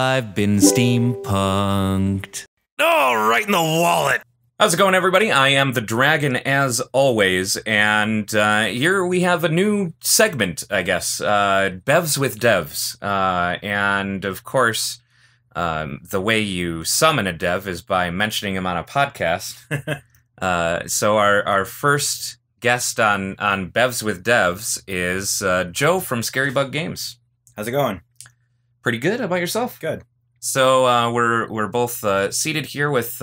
I've been steampunked. Oh, right in the wallet. How's it going, everybody? I am the Dragon, as always, and here we have a new segment, I guess, Bevs with Devs. And, of course, the way you summon a dev is by mentioning him on a podcast. So our first guest on Bevs with Devs is Joe from Scarybug Games. How's it going? Pretty good. How about yourself? Good. So we're both seated here with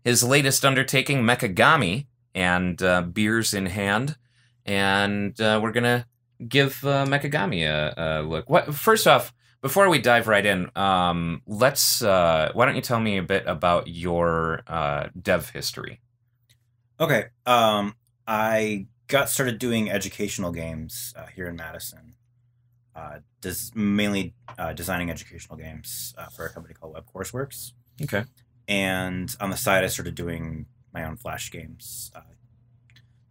his latest undertaking, Mechagami, and beers in hand, and we're gonna give Mechagami a look. First off, before we dive right in, let's why don't you tell me a bit about your dev history? Okay. I got started doing educational games here in Madison. Mainly designing educational games for a company called WebCourseworks. Okay. And on the side, I started doing my own Flash games.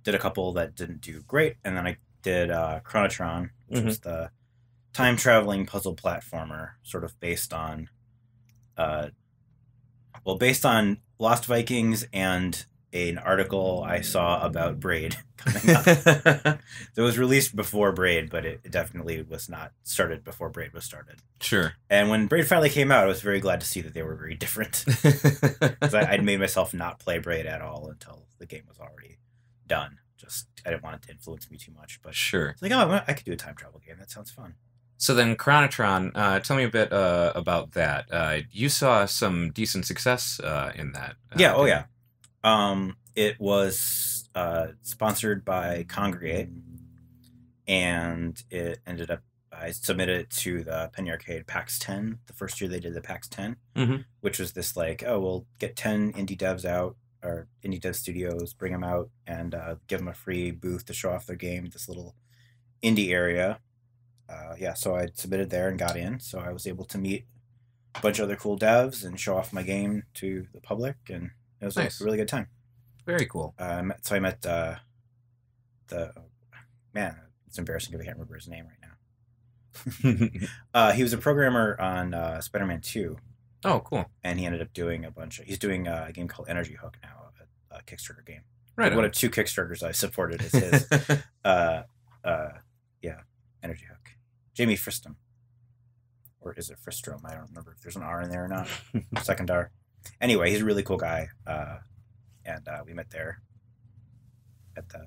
Did a couple that didn't do great, and then I did Chronotron, which was the time-traveling puzzle platformer, sort of based on Lost Vikings and an article I saw about Braid coming up. It was released before Braid, but it definitely was not started before Braid was started. Sure. And when Braid finally came out, I was very glad to see that they were very different. Because I'd made myself not play Braid at all until the game was already done. Just I didn't want it to influence me too much. But sure. It's like, oh, I could do a time travel game. That sounds fun. So then Chronotron, tell me a bit about that. You saw some decent success in that. Yeah, oh yeah. It was sponsored by Congregate, and it ended up, I submitted it to the Penny Arcade PAX 10, the first year they did the PAX 10, which was this like, oh, we'll get 10 indie devs out, or indie dev studios, bring them out, and give them a free booth to show off their game, this little indie area. Yeah, so I submitted there and got in, so I was able to meet a bunch of other cool devs and show off my game to the public, and it was nice. A really good time. Very cool. So I met the man. It's embarrassing because I can't remember his name right now. He was a programmer on Spider-Man 2. Oh, cool. And he ended up doing he's doing a game called Energy Hook now, a Kickstarter game. Right. One of 2 Kickstarters I supported is his. Yeah, Energy Hook. Jamie Fristum. Or is it Fristrom? I don't remember if there's an R in there or not. Second R. Anyway, he's a really cool guy. And we met there at the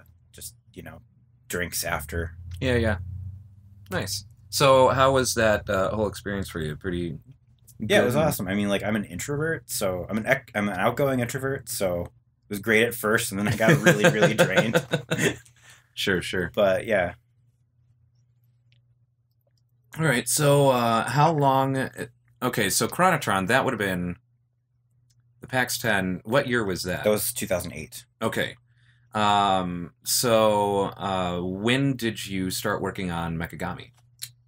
drinks after. Yeah. Nice. So how was that whole experience for you? Pretty good? Yeah, it was awesome. I mean, like, I'm an introvert, so I'm an outgoing introvert, so it was great at first, and then I got really, really drained. Sure. But yeah. All right. So how long? Okay, so Chronotron, that would have been the PAX 10. What year was that? That was 2008. Okay. So when did you start working on Mechagami?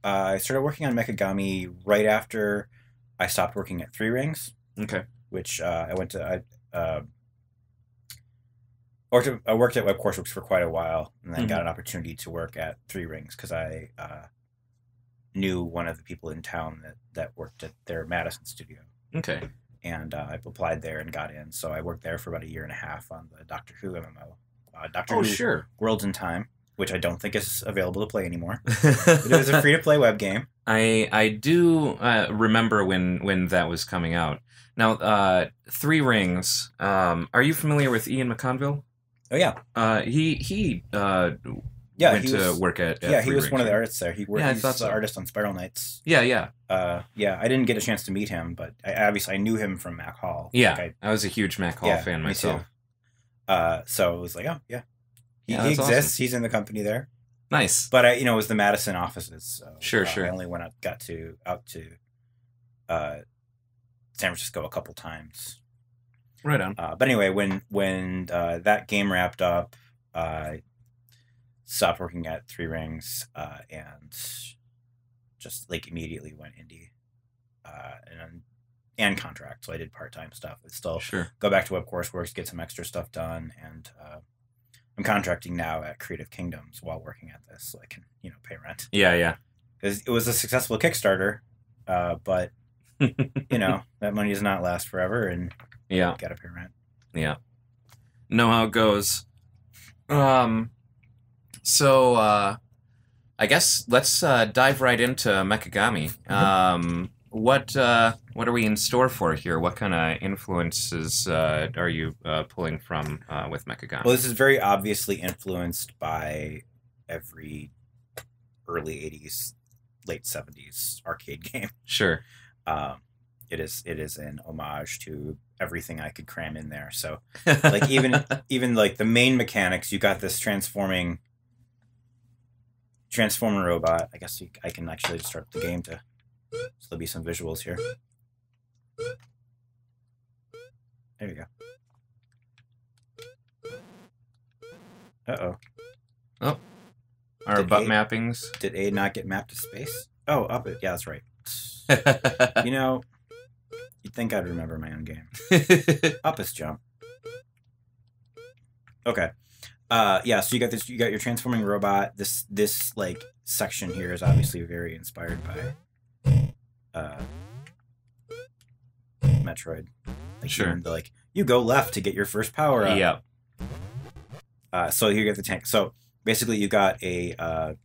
I started working on Mechagami right after I stopped working at Three Rings. Okay. Which I worked at WebCourseworks for quite a while, and then got an opportunity to work at Three Rings because I knew one of the people in town that worked at their Madison studio. Okay. And I applied there and got in. So I worked there for about a year and a half on the Doctor Who MMO. Doctor Who sure. Worlds in Time, which I don't think is available to play anymore. But it was a free-to-play web game. I do remember when that was coming out. Now, Three Rings, are you familiar with Ian McConville? Oh, yeah. He went to work at yeah, he was Rings, one of the artists there. He I was thought the so. artist on Spiral Knights. Yeah. Yeah, I didn't get a chance to meet him, but I knew him from Mac Hall. Yeah, like I was a huge Mac Hall fan myself. Me too. So it was like, oh, yeah. He exists. Awesome. He's in the company there. Nice. But it was the Madison offices. So, Sure. I only got out to San Francisco a couple times. Right on. But anyway, when that game wrapped up, I stopped working at Three Rings and just like immediately went indie and contract. So I did part-time stuff. But still go back to WebCourseworks, get some extra stuff done, and I'm contracting now at Creative Kingdoms while working at this, so I can pay rent. Yeah. Because it was a successful Kickstarter, but you know, that money does not last forever, and Yeah. you gotta pay rent. Yeah. Know how it goes. So I guess let's dive right into Mechagami. What are we in store for here? What kind of influences are you pulling from with Mechagami? Well, this is very obviously influenced by every early 80s, late 70s arcade game. Sure. It is an homage to everything I could cram in there. So, like even like the main mechanics, you got this transformer robot. I guess I can actually just start the game so there'll be some visuals here. There you go. Uh-oh. Oh. Our butt mappings. Did A not get mapped to space? Oh, up it. Yeah, that's right. You know, you'd think I'd remember my own game. Up is jump. Okay. Yeah, so you got this. You got your transforming robot. This like section here is obviously very inspired by Metroid. Like, sure. Like you go left to get your first power up. Yeah. So here you get the tank. So basically, you got a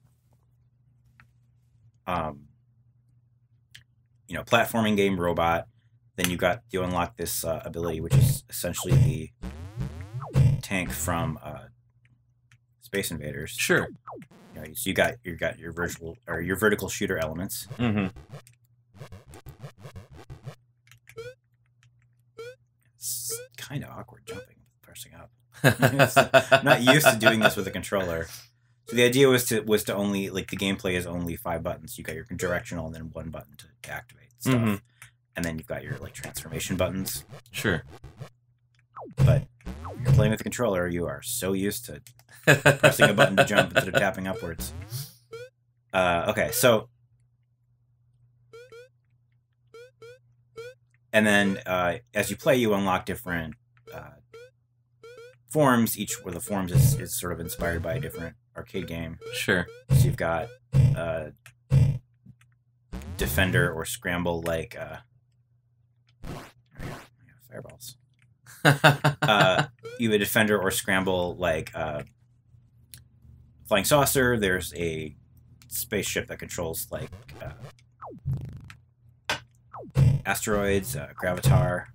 you know, platforming game robot. Then you unlock this ability, which is essentially the tank from Space Invaders. Sure. You know, so you got your vertical shooter elements. Mm-hmm. It's kind of awkward jumping, pressing up. I'm not used to doing this with a controller. So the idea was to only, like, the gameplay is only 5 buttons. You got your directional and then 1 button to activate stuff. Mm-hmm. And then you've got your, like, transformation buttons. Sure. But when you're playing with the controller, you are so used to pressing a button to jump instead of tapping upwards. Okay, so... And then as you play, you unlock different forms. Each of the forms is sort of inspired by a different arcade game. Sure. So you've got defender or scramble, like fireballs. You have a defender or scramble like flying saucer. There's a spaceship that controls like asteroids, Gravatar.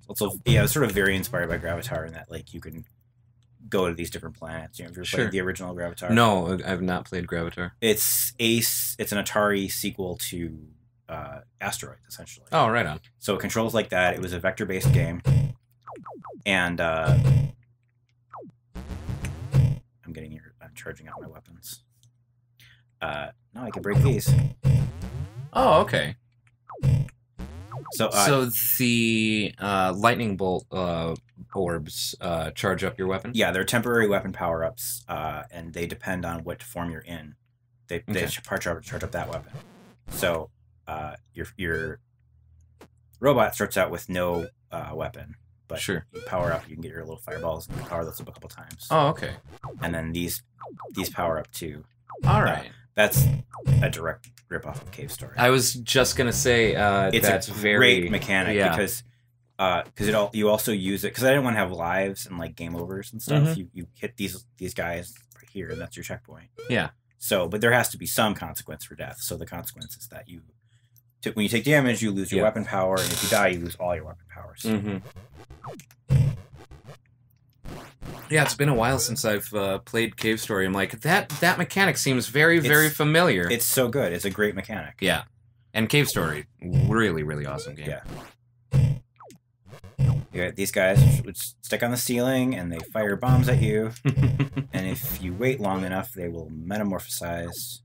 Also, yeah, it's sort of very inspired by Gravatar in that, like, you can go to these different planets. You know, if you're playing the original Gravatar. No, I've not played Gravatar. It's Ace. It's an Atari sequel to Asteroids, essentially. Oh, right on. So it controls like that. It was a vector-based game, and I'm charging out my weapons. Now I can break these. Oh, okay. So the lightning bolt orbs charge up your weapon? Yeah, they're temporary weapon power-ups, and they depend on what form you're in. They charge up that weapon. So your robot starts out with no weapon, but sure. You power up, you can get your little fireballs, and you power those up a couple times. Oh, okay. And then these power up too. All right. That's a direct ripoff of Cave Story. I was just gonna say it's a great mechanic because you also use it because I didn't want to have lives and like game overs and stuff. Mm-hmm. You hit these guys right here, and that's your checkpoint. Yeah. So, but there has to be some consequence for death. So the consequence is that when you take damage, you lose your weapon power, and if you die, you lose all your weapon powers. Mm-hmm. Yeah, it's been a while since I've played Cave Story. I'm like, that mechanic seems very, very familiar. It's so good. It's a great mechanic. Yeah. And Cave Story, really, really awesome game. Yeah. You got these guys which stick on the ceiling, and they fire bombs at you. And if you wait long enough, they will metamorphosize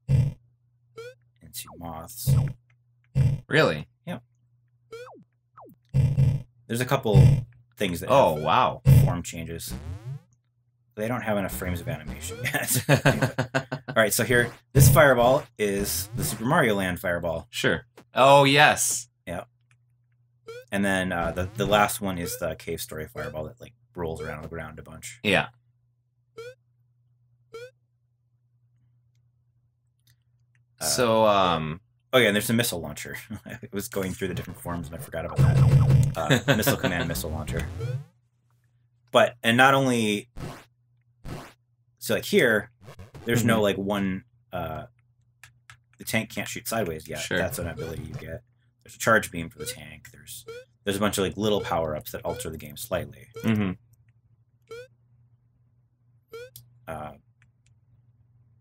into moths. Really? Yeah. There's a couple things that wow, form changes. They don't have enough frames of animation yet. Anyway. All right, so here, this fireball is the Super Mario Land fireball. Sure. Oh, yes. Yeah. And then the last one is the Cave Story fireball that like rolls around on the ground a bunch. Yeah. So Oh yeah, and there's a missile launcher. I was going through the different forms and I forgot about that. Missile command, missile launcher. But, and not only, so like here, there's no like one, the tank can't shoot sideways yet. Sure. That's an ability you get. There's a charge beam for the tank. There's a bunch of like little power-ups that alter the game slightly. Mm-hmm.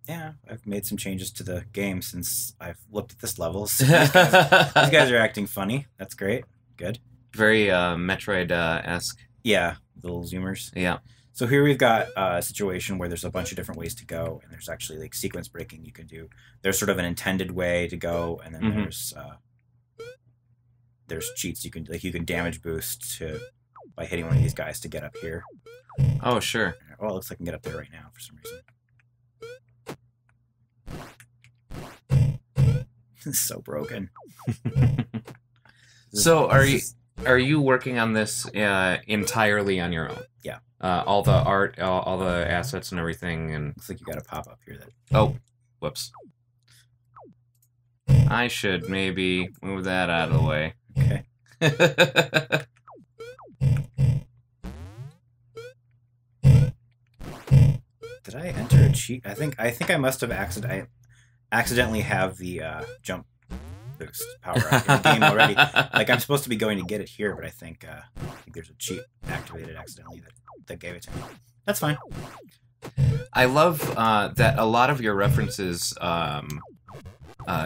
Yeah, I've made some changes to the game since I've looked at this level. So these guys are acting funny. That's great. Good. Very Metroid-esque. Yeah, little zoomers. Yeah. So here we've got a situation where there's a bunch of different ways to go, and there's actually like sequence breaking you can do. There's sort of an intended way to go, and then there's cheats you can damage boost by hitting one of these guys to get up here. Oh sure. Oh, it looks like I can get up there right now for some reason. It's so broken. So are you working on this entirely on your own? Yeah. All the art, all the assets and everything, and Looks like you got a pop up here that. Oh, whoops. I should maybe move that out of the way. Okay. Did I enter a cheat? I think I must have accidentally have the jump boost power up in the game already. Like I'm supposed to be going to get it here, but I think there's a cheat activated accidentally that gave it to me. That's fine. I love that a lot of your references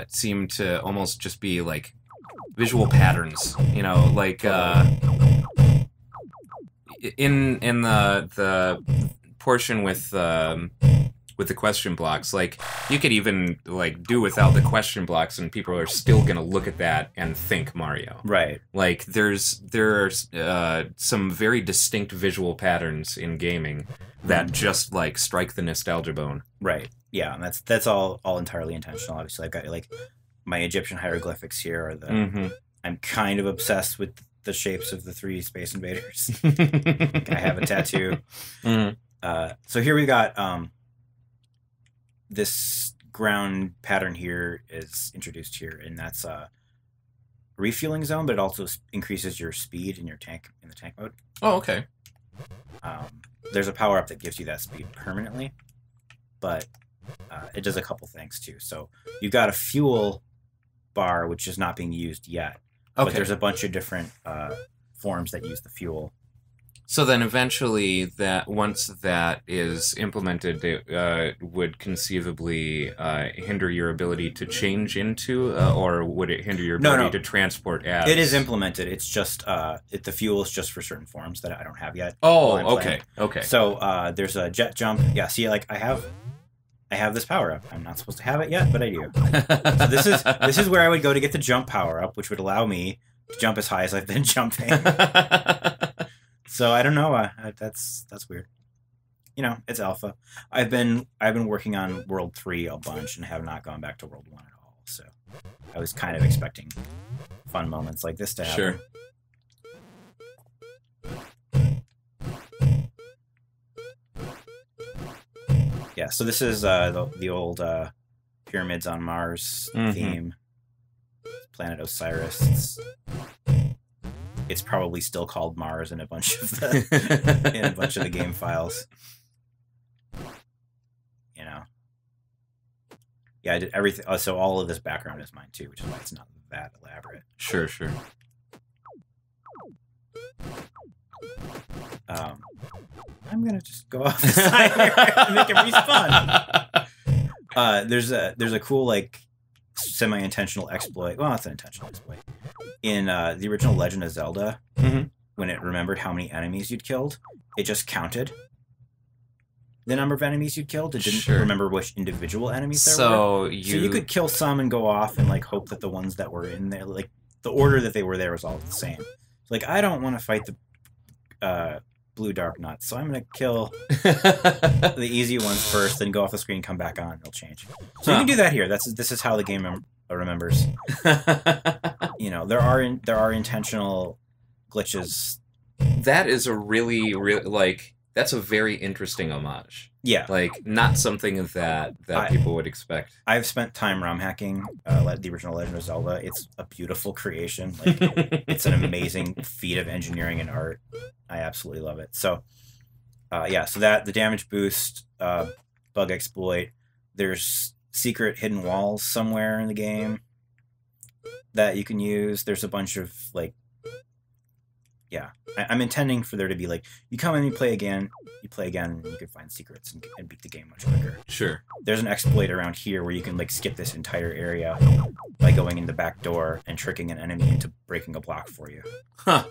seem to almost just be like visual patterns. You know, like in the portion with the question blocks, like you could even like do without the question blocks and people are still gonna look at that and think Mario. Right. Like there are some very distinct visual patterns in gaming that just like strike the nostalgia bone. Right. Yeah, and that's all entirely intentional. Obviously I've got like my Egyptian hieroglyphics here are the I'm kind of obsessed with the shapes of the 3 Space Invaders. I have a tattoo. So here we've got this ground pattern here is introduced here, and that's a refueling zone, but it also increases your speed in the tank mode. Oh, okay. There's a power up that gives you that speed permanently, but it does a couple things too. So you've got a fuel bar which is not being used yet, but there's a bunch of different forms that use the fuel. So then eventually, once that is implemented, it would conceivably hinder your ability to change into, or would it hinder your ability to transport as? It is implemented. It's just the fuel is just for certain forms that I don't have yet. Oh, okay, okay. So there's a jet jump. Yeah, see, like I have this power up. I'm not supposed to have it yet, but I do. So this is where I would go to get the jump power up, which would allow me to jump as high as I've been jumping. So I don't know. That's weird. You know, it's alpha. I've been working on World 3 a bunch and have not gone back to World 1 at all. So I was kind of expecting fun moments like this to happen. Sure. Yeah. So this is the old pyramids on Mars theme. Planet Osiris. It's probably still called Mars in a bunch of the game files. You know. Yeah, I did everything. Oh, so all of this background is mine too, which is why it's not that elaborate. Sure, sure. I'm gonna just go off the side here and make it respawn. There's a cool like semi-intentional exploit. Well, it's an intentional exploit. In the original Legend of Zelda, when it remembered how many enemies you'd killed, it just counted the number of enemies you'd killed. It didn't remember which individual enemies there were. So you could kill some and go off and like hope that the ones that were in there, like the order that they were there was all the same. So, like I don't want to fight the blue dark nuts, so I'm gonna kill the easy ones first, then go off the screen, come back on, it'll change. So you can do that here. This is how the game remembers. You know, there are intentional glitches. That is a really like that's a very interesting homage. Yeah, Like, not something that people would expect. I've spent time ROM hacking the original Legend of Zelda. It's a beautiful creation. Like, it's an amazing feat of engineering and art. I absolutely love it. So, yeah, so that the damage boost, bug exploit. There's secret hidden walls somewhere in the game that you can use. There's a bunch of like, yeah, I'm intending for there to be like, you come and you play again, and you can find secrets and beat the game much quicker. Sure. There's an exploit around here where you can like skip this entire area by going in the back door and tricking an enemy into breaking a block for you. Huh.